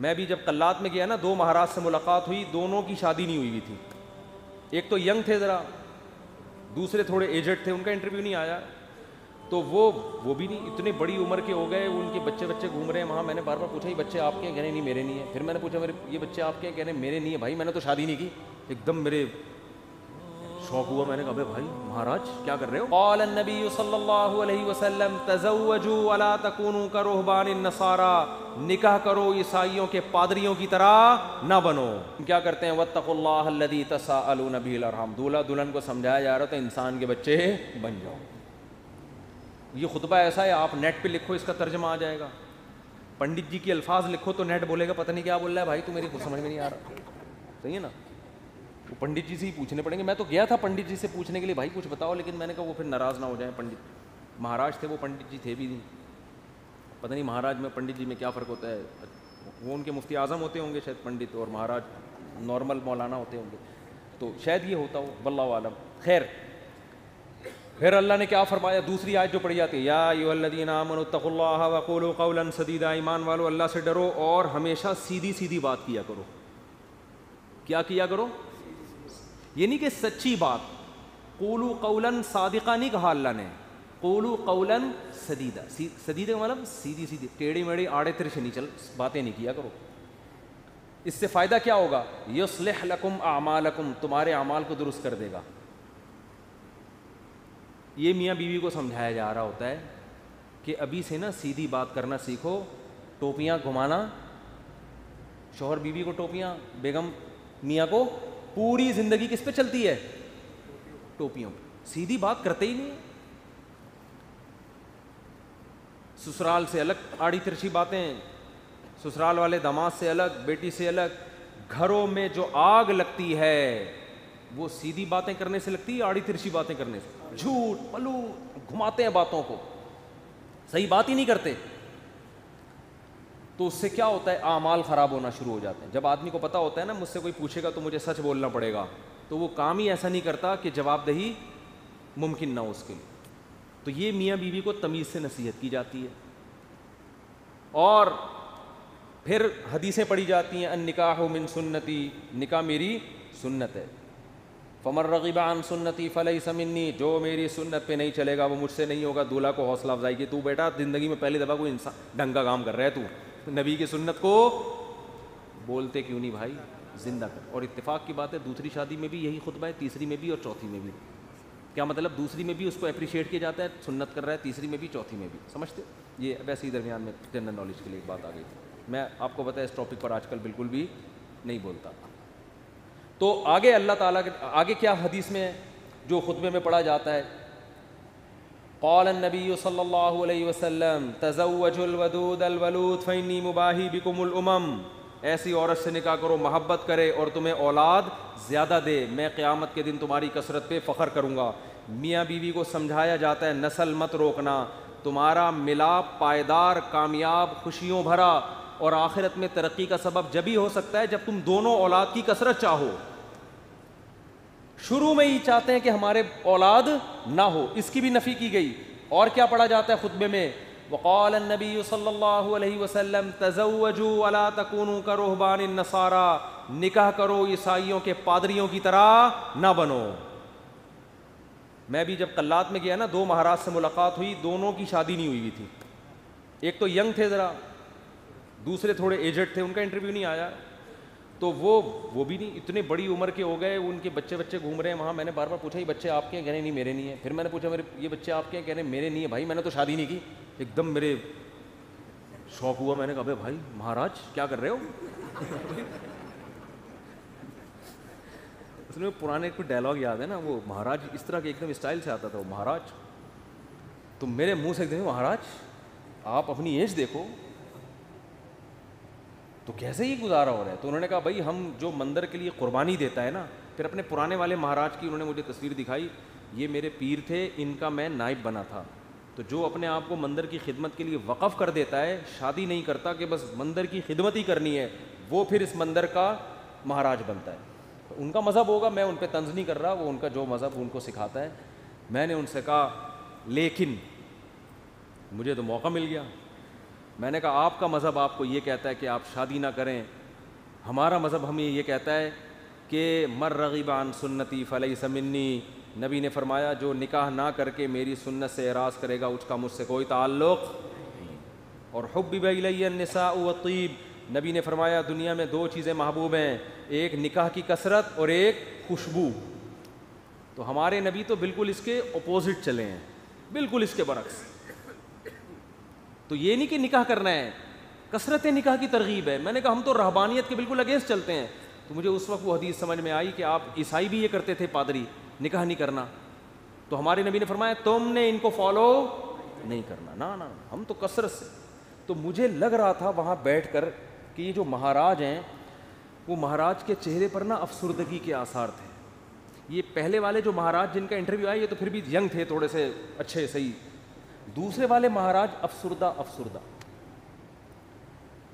میں بھی جب قلات میں گیا نا 2 مہاراج سے ملاقات ہوئی, دونوں کی شادی نہیں ہوئی تھی. ایک تو ینگ تھے ذرا, دوسرے تھوڑے ایجڈ تھے, ان کا انٹرویو نہیں آیا. تو وہ بھی نہیں, اتنے بڑی عمر کے ہو گئے, ان کے بچے گھوم رہے ہیں وہاں. میں نے بار بار پوچھا یہ بچے آپ کے ہیں؟ کہنے نہیں میرے نہیں ہیں. پھر میں نے پوچھا یہ بچے آپ کے ہیں؟ کہنے میرے نہیں ہیں. بھائی میں نے تو شادی نہیں کی. ایک دم میرے شوق ہوا, میں نے کہا بھائی مہاراج کیا کر رہے ہو؟ قال النبی صلی اللہ علیہ وسلم تزوجوا ولا تکونوا کرہبان النصارى, نکاح کرو عیسائیوں کے پادریوں کی طرح نہ بنو. کیا کرتے ہیں؟ واتقوا اللہ الذی تساءلون به الارحام, دولہا دلہن کو سمجھایا جا رہا تھا انسان کے بچے بن جاؤ. یہ خطبہ ایسا ہے, آپ نیٹ پہ لکھو اس کا ترجمہ آ جائے گا. پنڈت جی کے الفاظ لکھو تو نیٹ بولے گا پتہ نہیں کیا بول رہا ہے بھائی, تو میری کچھ سمجھ میں نہیں آ رہا. صحیح ہے نا, وہ پنڈت جی سے ہی پوچھنے پڑیں گے. میں تو گیا تھا پنڈت جی سے پوچھنے کے لیے بھائی کچھ بتاؤ, لیکن میں نے کہا وہ پھر ناراض نہ ہو جائیں. پنڈت مہاراج تھے وہ, پنڈت جی تھے بھی نہیں. پتہ نہیں مہاراج میں پنڈت جی میں کیا فرق ہوتا ہے. وہ ان کے مفتی اعظم ہوتے ہوں گے شاید پنڈت, اور مہاراج نارمل مولانا ہوتے ہوں گے, تو شاید یہ ہوتا ہو, واللہ عالم. خیر, پھر اللہ نے کیا فرمایا؟ دوسری آیت جو پڑھی جاتی ہے, یا ایھا الذین آمنوا اتقوا اللہ وقولوا قولا سدیدا, ایمان والو اللہ سے ڈرو اور ہمیشہ سیدھی سیدھی بات کیا کرو. کیا کیا کرو؟ یہ نہیں کہ سچی بات. قولوا قولا صادقا نہیں کہا اللہ نے, قولوا قولا سدیدا. سدیدا مطلب سیدھی سیدھی, ٹیڑھی میڑھی آڑے ترچھے نہیں چل باتیں نہیں کیا کرو. اس سے فائدہ کیا ہوگا؟ یصلح لکم اعمالکم, تمہارے اعمال کو درست کر دے گا. یہ میاں بیوی کو سمجھایا جا رہا ہوتا ہے کہ ابھی سے نا سیدھی بات کرنا سیکھو. ٹوپیاں گھمانا, شوہر بیوی کو ٹوپیاں, بیگم میاں کو, پوری زندگی کس پہ چلتی ہے؟ ٹوپیوں. سیدھی بات کرتے ہی نہیں. سسرال سے الگ آڑی ترچھی باتیں, سسرال والے داماد سے الگ, بیٹی سے الگ. گھروں میں جو آگ لگتی ہے وہ سیدھی باتیں کرنے سے لگتی ہے, آڑی ترچھی باتیں کرنے سے. جھوٹ پلو گھماتے ہیں باتوں کو, صحیح بات ہی نہیں کرتے. تو اس سے کیا ہوتا ہے؟ اعمال خراب ہونا شروع ہو جاتے ہیں. جب آدمی کو پتہ ہوتا ہے نا مجھ سے کوئی پوچھے گا تو مجھے سچ بولنا پڑے گا, تو وہ کام ہی ایسا نہیں کرتا کہ جواب دہی ممکن نہ ہو اس کے لیے. تو یہ میاں بیوی کو تمیز سے نصیحت کی جاتی ہے. اور پھر حدیثیں پڑھی جاتی ہیں, النکاح من سنتی, نکاح میری سنت ہے. فمن رغب عن سنتی فلیس منی, جو میری سنت پہ نہیں چلے گا وہ مجھ سے نہیں ہوگا. دولہا کو حوصلہ افزائی کی, تو بیٹا زندگی میں پہلی دفعہ کوئی انسان ڈھنگ کا کام کر رہا ہے, تو نبی کی سنت کو بولتے کیوں نہیں بھائی, زندہ کر. اور اتفاق کی بات ہے دوسری شادی میں بھی یہی خطبہ ہے, تیسری میں بھی اور چوتھی میں بھی. کیا مطلب؟ دوسری میں بھی اس کو اپریشیٹ کیا جاتا ہے, سنت کر رہا ہے, تیسری میں بھی چوتھی میں بھی. سمجھتے؟ یہ ویسے ہی درمیان میں جنرل نالج کے لیے ایک بات آ گئی تھی. میں آپ کو بتایا اس ٹاپک پر آج کل بالکل بھی نہیں بولتا. تو آگے اللہ تعالیٰ کے آگے کیا حدیث میں جو خطبے میں پڑھا جاتا ہے, قال النبی صلی اللہ علیہ وسلم تزوجوا الودود الولود فانی مباہی بکم الامم, ایسی عورت سے نکاح کرو محبت کرے اور تمہیں اولاد زیادہ دے, میں قیامت کے دن تمہاری کثرت پہ فخر کروں گا. میاں بیوی کو سمجھایا جاتا ہے نسل مت روکنا, تمہارا ملاپ پائیدار, کامیاب, خوشیوں بھرا اور آخرت میں ترقی کا سبب جبھی ہو سکتا ہے جب تم دونوں اولاد کی کثرت چاہو. شروع میں ہی چاہتے ہیں کہ ہمارے اولاد نہ ہو, اس کی بھی نفی کی گئی. اور کیا پڑھا جاتا ہے خطبے میں؟ وقال النبی صلی اللہ علیہ وسلم تزوجوا ولا تکونوا کرہبان النصارى, نکاح کرو عیسائیوں کے پادریوں کی طرح نہ بنو. میں بھی جب قلات میں گیا نا 2 مہاراج سے ملاقات ہوئی, دونوں کی شادی نہیں ہوئی تھی. ایک تو ینگ تھے ذرا, دوسرے تھوڑے ایجڈ تھے, ان کا انٹرویو نہیں آیا. تو وہ بھی نہیں, اتنے بڑی عمر کے ہو گئے, ان کے بچے گھوم رہے ہیں وہاں. میں نے بار بار پوچھا یہ بچے آپ کے ہیں؟ کہنے نہیں میرے نہیں ہیں. پھر میں نے پوچھا یہ بچے آپ کے ہیں؟ کہنے میرے نہیں ہیں. بھائی میں نے تو شادی نہیں کی. ایک دم میرے شوق ہوا, میں نے کہا بھائی مہاراج کیا کر رہے ہو؟ اس میں پرانے کوئی ڈائلاگ یاد ہے نا, وہ مہاراج اس طرح کے ایک دم اسٹائل سے آتا تھا, وہ مہاراج. تو میرے منہ سے ایک دم مہاراج آپ اپنی ایج دیکھو, تو کیسے ہی گزارا ہو رہا ہے. تو انہوں نے کہا بھائی ہم جو مندر کے لیے قربانی دیتا ہے نا, پھر اپنے پرانے والے مہاراج کی انہوں نے مجھے تصویر دکھائی, یہ میرے پیر تھے, ان کا میں نائب بنا تھا. تو جو اپنے آپ کو مندر کی خدمت کے لیے وقف کر دیتا ہے, شادی نہیں کرتا کہ بس مندر کی خدمت ہی کرنی ہے, وہ پھر اس مندر کا مہاراج بنتا ہے. ان کا مذہب ہوگا, میں ان پہ طنز نہیں کر رہا, وہ ان کا جو مذہب ان کو سکھاتا ہے. میں نے ان سے کہا لیکن مجھے تو موقع مل گیا, میں نے کہا آپ کا مذہب آپ کو یہ کہتا ہے کہ آپ شادی نہ کریں, ہمارا مذہب ہمیں یہ کہتا ہے کہ مر رغب عن سنتی فلیس منی. نبی نے فرمایا جو نکاح نہ کر کے میری سنت سے اعراض کرے گا اس کا مجھ سے کوئی تعلق نہیں. اور حبب الی النساء والطیب, نبی نے فرمایا دنیا میں 2 چیزیں محبوب ہیں, ایک نکاح کی کثرت اور ایک خوشبو. تو ہمارے نبی تو بالکل اس کے اپوزٹ چلے ہیں, بالکل اس کے برعکس. تو یہ نہیں کہ نکاح کرنا ہے, کثرت نکاح کی ترغیب ہے. میں نے کہا ہم تو رہبانیت کے بالکل اگینسٹ چلتے ہیں. تو مجھے اس وقت وہ حدیث سمجھ میں آئی کہ آپ عیسائی بھی یہ کرتے تھے, پادری, نکاح نہیں کرنا. تو ہمارے نبی نے فرمایا تم نے ان کو فالو نہیں کرنا, نا ہم تو کثرت سے. تو مجھے لگ رہا تھا وہاں بیٹھ کر کہ یہ جو مہاراج ہیں وہ مہاراج کے چہرے پر نا افسردگی کے آثار تھے. یہ پہلے والے جو مہاراج جن کا انٹرویو آیا یہ تو پھر بھی ینگ تھے, تھوڑے سے اچھے صحیح. دوسرے والے مہاراج افسردہ,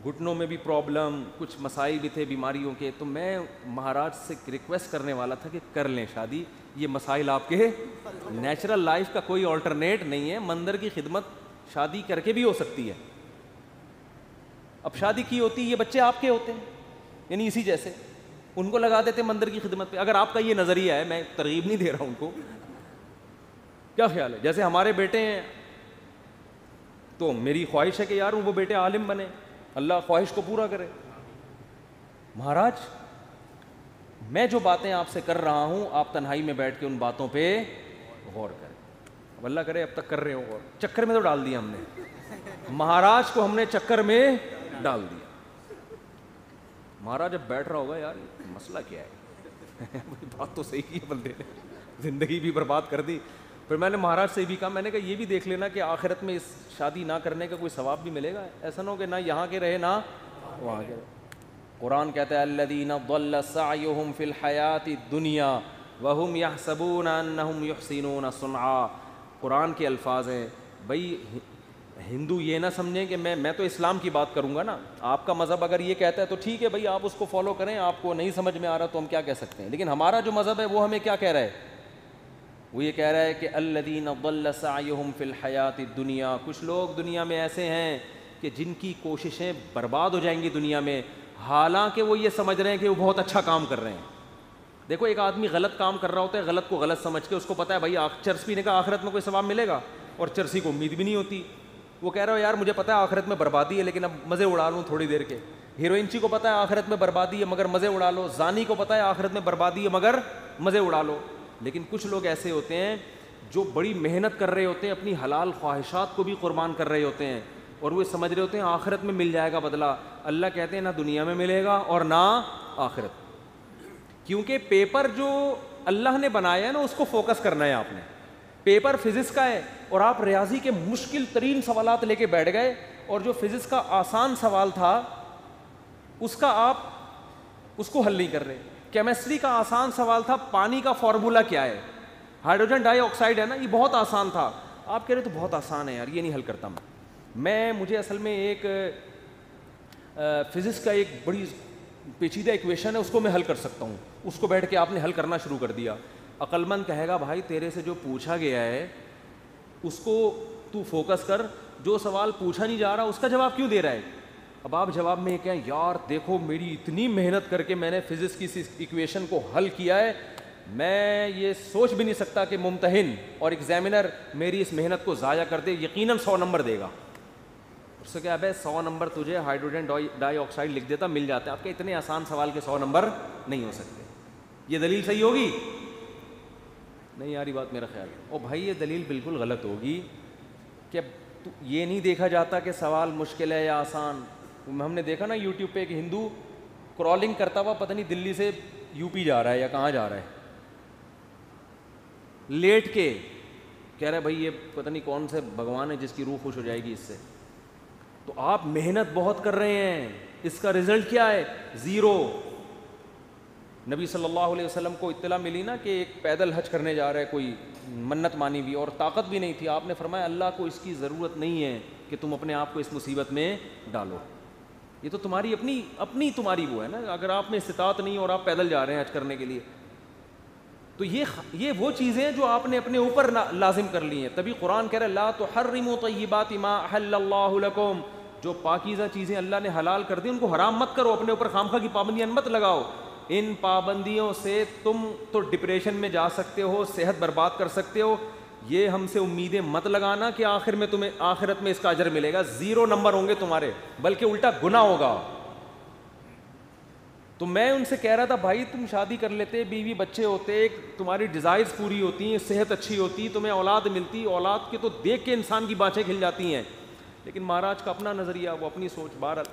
گھٹنوں میں بھی پرابلم, کچھ مسائل بھی تھے بیماریوں کے. تو میں مہاراج سے ریکویسٹ کرنے والا تھا کہ کر لیں شادی, یہ مسائل آپ کے نیچرل لائف کا کوئی آلٹرنیٹ نہیں ہے. مندر کی خدمت شادی کر کے بھی ہو سکتی ہے. اب شادی کی ہوتی یہ بچے آپ کے ہوتے ہیں, یعنی اسی جیسے ان کو لگا دیتے مندر کی خدمت پہ. اگر آپ کا یہ نظریہ ہے, میں ترغیب نہیں دے رہا ہوں ان کو, کیا خیال ہے؟ جیسے ہمارے بیٹے ہیں تو میری خواہش ہے کہ یار وہ بیٹے عالم بنے, اللہ خواہش کو پورا کرے. مہاراج میں جو باتیں آپ سے کر رہا ہوں آپ تنہائی میں بیٹھ کے ان باتوں پہ غور کریں. اب اللہ کرے اب تک کر رہے ہو غور. چکر میں تو ڈال دیا ہم نے, مہاراج کو ہم نے چکر میں ڈال دیا. مہاراج جب بیٹھ رہا ہوگا یار مسئلہ کیا ہے, بات تو صحیح کی ہے بندے نے, زندگی بھی برباد کر دی. پھر میں نے مہاراج سے بھی کہا, میں نے کہا یہ بھی دیکھ لینا کہ آخرت میں اس شادی نہ کرنے کا کوئی ثواب بھی ملے گا. ایسا نہ ہو کہ نہ یہاں کے رہے نہ وہاں کے رہے. قرآن کہتا ہے الذین ضل سعیہم فی الحیاۃ الدنیا وہم یحسبون انہم یحسنون صنعا. قرآن کے الفاظ ہیں. بھائی ہندو یہ نہ سمجھیں کہ میں تو اسلام کی بات کروں گا نا, آپ کا مذہب اگر یہ کہتا ہے تو ٹھیک ہے بھائی آپ اس کو فالو کریں, آپ کو نہیں سمجھ میں آ رہا تو ہم کیا کہہ سکتے ہیں. لیکن ہمارا جو مذہب ہے وہ ہمیں کیا کہہ رہا ہے, وہ یہ کہہ رہا ہے کہ الذین ضل سعیہم فی الحیاۃ الدنیا. کچھ لوگ دنیا میں ایسے ہیں کہ جن کی کوششیں برباد ہو جائیں گی دنیا میں, حالانکہ وہ یہ سمجھ رہے ہیں کہ وہ بہت اچھا کام کر رہے ہیں. دیکھو ایک آدمی غلط کام کر رہا ہوتا ہے, غلط کو غلط سمجھ کے, اس کو پتا ہے بھائی چرس پینے کا آخرت میں کوئی ثواب ملے گا, اور چرسی کو امید بھی نہیں ہوتی. وہ کہہ رہا ہے یار مجھے پتا ہے آخرت میں بربادی ہے لیکن اب مزے اڑا لوں تھوڑی دیر کے. ہیروئنچی کو پتا ہے آخرت میں بربادی ہے مگر مزے اڑا لو. زانی کو پتا ہے آخرت میں بربادی ہے مگر مزے اڑا لو. لیکن کچھ لوگ ایسے ہوتے ہیں جو بڑی محنت کر رہے ہوتے ہیں, اپنی حلال خواہشات کو بھی قربان کر رہے ہوتے ہیں, اور وہ سمجھ رہے ہوتے ہیں آخرت میں مل جائے گا بدلہ. اللہ کہتے ہیں نہ دنیا میں ملے گا اور نہ آخرت. کیونکہ پیپر جو اللہ نے بنایا ہے نا اس کو فوکس کرنا ہے آپ نے. پیپر فزکس کا ہے اور آپ ریاضی کے مشکل ترین سوالات لے کے بیٹھ گئے, اور جو فزکس کا آسان سوال تھا اس کا آپ اس کو حل نہیں کر رہے. کیمسٹری کا آسان سوال تھا پانی کا فارمولا کیا ہے, ہائیڈروجن ڈائی آکسائڈ ہے نا, یہ بہت آسان تھا. آپ کہہ رہے تو بہت آسان ہے یار, یہ نہیں حل کرتا مجھے اصل میں ایک فزکس کا ایک بڑی پیچیدہ ایکویشن ہے اس کو میں حل کر سکتا ہوں. اس کو بیٹھ کے آپ نے حل کرنا شروع کر دیا. عقل مند کہے گا بھائی تیرے سے جو پوچھا گیا ہے اس کو تو فوکس کر, جو سوال پوچھا نہیں جا رہا اس کا جواب کیوں دے رہا ہے. اب آپ جواب میں کہیں یار دیکھو میری اتنی محنت کر کے میں نے فزکس کی اس ایکویشن کو حل کیا ہے, میں یہ سوچ بھی نہیں سکتا کہ ممتحن اور ایگزامینر میری اس محنت کو ضائع کر دے, یقیناً 100 نمبر دے گا. اس سے کیا ہے 100 نمبر تجھے ہائیڈروجن ڈائی آکسائڈ لکھ دیتا مل جاتا ہے. آپ کے اتنے آسان سوال کے 100 نمبر نہیں ہو سکتے. یہ دلیل صحیح ہوگی نہیں یاری بات میرا خیال ہے. اور بھائی یہ دلیل بالکل غلط ہوگی کہ یہ نہیں دیکھا جاتا کہ سوال مشکل ہے یا آسان. ہم نے دیکھا نا یوٹیوب پہ ایک ہندو کرالنگ کرتا ہوا پتہ نہیں دلی سے یو پی جا رہا ہے یا کہاں جا رہا ہے, لیٹ کے کہہ رہا ہے بھائی یہ پتہ نہیں کون سے بھگوان ہے جس کی روح خوش ہو جائے گی اس سے. تو آپ محنت بہت کر رہے ہیں, اس کا رزلٹ کیا ہے؟ 0. نبی صلی اللہ علیہ وسلم کو اطلاع ملی نا کہ ایک پیدل حج کرنے جا رہا ہے کوئی, منت مانی بھی اور طاقت بھی نہیں تھی. آپ نے فرمایا اللہ کو اس کی ضرورت نہیں ہے کہ تم اپنے آپ کو اس مصیبت میں ڈالو, یہ تو تمہاری اپنی تمہاری وہ ہے نا. اگر آپ میں استطاعت نہیں اور آپ پیدل جا رہے ہیں حج کرنے کے لیے تو یہ وہ چیزیں جو آپ نے اپنے اوپر لازم کر لی ہیں. تبھی قرآن کہہ رہا ہے لا تحرموا طیبات ما احل اللہ لکم, جو پاکیزہ چیزیں اللہ نے حلال کر دی ان کو حرام مت کرو, اپنے اوپر خامخواہ کی پابندیاں مت لگاؤ. ان پابندیوں سے تم تو ڈپریشن میں جا سکتے ہو, صحت برباد کر سکتے ہو. یہ ہم سے امیدیں مت لگانا کہ آخر میں تمہیں آخرت میں اس کا اجر ملے گا. 0 نمبر ہوں گے تمہارے, بلکہ الٹا گناہ ہوگا. تو میں ان سے کہہ رہا تھا بھائی تم شادی کر لیتے, بیوی بچے ہوتے, تمہاری ڈیزائرز پوری ہوتی ہیں, صحت اچھی ہوتی, تمہیں اولاد ملتی, اولاد کے تو دیکھ کے انسان کی باتیں کھل جاتی ہیں. لیکن مہاراج کا اپنا نظریہ, وہ اپنی سوچ. بہرحال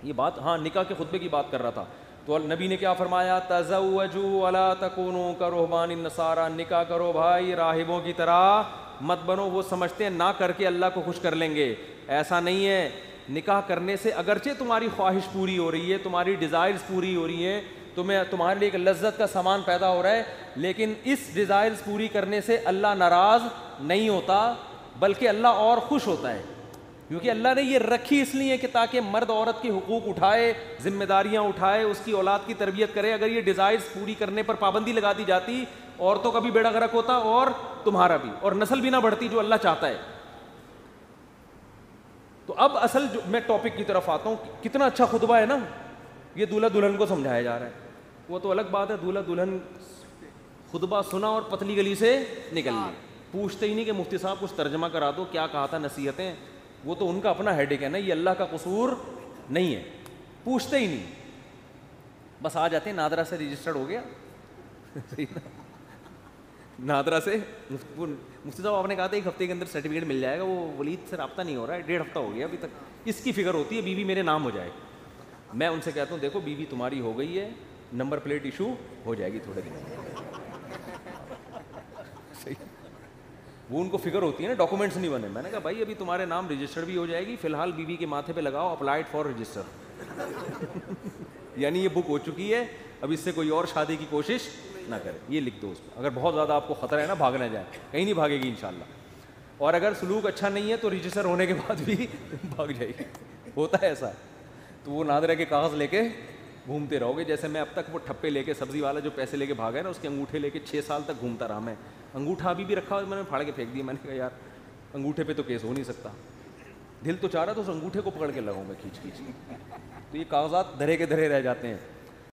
یہ بات, ہاں نکاح کے خطبے کی بات کر رہا تھا. تو نبی نے کیا فرمایا, تزوجوا ولا تکونوا کرہبان النصارى, نکاح کرو بھائی راہبوں کی طرح مت بنو. وہ سمجھتے ہیں نہ کر کے اللہ کو خوش کر لیں گے, ایسا نہیں ہے. نکاح کرنے سے اگرچہ تمہاری خواہش پوری ہو رہی ہے, تمہاری ڈیزائرز پوری ہو رہی ہیں, تمہارے لیے ایک لذت کا سامان پیدا ہو رہا ہے, لیکن اس ڈیزائرز پوری کرنے سے اللہ ناراض نہیں ہوتا, بلکہ اللہ اور خوش ہوتا ہے. کیونکہ اللہ نے یہ رکھی اس لیے کہ تاکہ مرد عورت کے حقوق اٹھائے, ذمہ داریاں اٹھائے, اس کی اولاد کی تربیت کرے. اگر یہ ڈیزائرز پوری کرنے پر پابندی لگا دی جاتی, عورتوں کا بھی بیڑا غرق ہوتا اور تمہارا بھی, اور نسل بھی نہ بڑھتی جو اللہ چاہتا ہے. تو اب اصل جو میں ٹاپک کی طرف آتا ہوں, کتنا اچھا خطبہ ہے نا, یہ دولہا دلہن کو سمجھایا جا رہا ہے. وہ تو الگ بات ہے, دولہا دلہن خطبہ سنا اور پتلی گلی سے نکل لی, پوچھتے ہی نہیں کہ مفتی صاحب کچھ ترجمہ کرا دو, کیا کہا تھا, نصیحتیں. وہ تو ان کا اپنا ہیڈیک ہے نا, یہ اللہ کا قصور نہیں ہے, پوچھتے ہی نہیں, بس آ جاتے ہیں نادرا سے رجسٹرڈ ہو گیا. نادرا سے مفتی صاحب آپ نے کہا تھا 1 ہفتے کے اندر سرٹیفکیٹ مل جائے گا, وہ ولید سے رابطہ نہیں ہو رہا ہے, 1.5 ہفتہ ہو گیا ابھی تک. اس کی فکر ہوتی ہے بیوی میرے نام ہو جائے. میں ان سے کہتا ہوں دیکھو بیوی تمہاری ہو گئی ہے, نمبر پلیٹ ایشو ہو جائے گی تھوڑے دن. وہ ان کو فکر ہوتی ہے نا, ڈاکومنٹس نہیں بنے. میں نے کہا بھائی ابھی تمہارے نام رجسٹرڈ بھی ہو جائے گی, فی الحال بیوی کے ماتھے پہ لگاؤ اپلائڈ فار رجسٹر. یعنی یہ بک ہو چکی ہے, اب اس سے کوئی اور شادی کی کوشش نہ کرے, یہ لکھ دو اس پہ. اگر بہت زیادہ آپ کو خطرہ ہے نا, بھاگ نہ جائے, کہیں نہیں بھاگے گی انشاءاللہ. اور اگر سلوک اچھا نہیں ہے تو رجسٹر ہونے کے بعد بھی بھاگ جائے گی, ہوتا ہے ایسا. تو وہ نادرہ کے کاغذ لے کے گھومتے رہو گے. جیسے میں اب تک وہ ٹھپے لے کے, سبزی والا جو پیسے لے کے بھاگا ہے نا, اس کے انگوٹھے لے کے 6 سال تک گھومتا رہا میں. انگوٹھا ابھی بھی رکھا, میں نے پھاڑ کے پھینک دیا. میں نے کہا یار انگوٹھے پہ تو کیس ہو نہیں سکتا, دل تو چاہ رہا تو اس انگوٹھے کو پکڑ کے لگاؤں میں کھینچ کھینچ کے. تو یہ کاغذات دھرے کے دھرے رہ جاتے ہیں.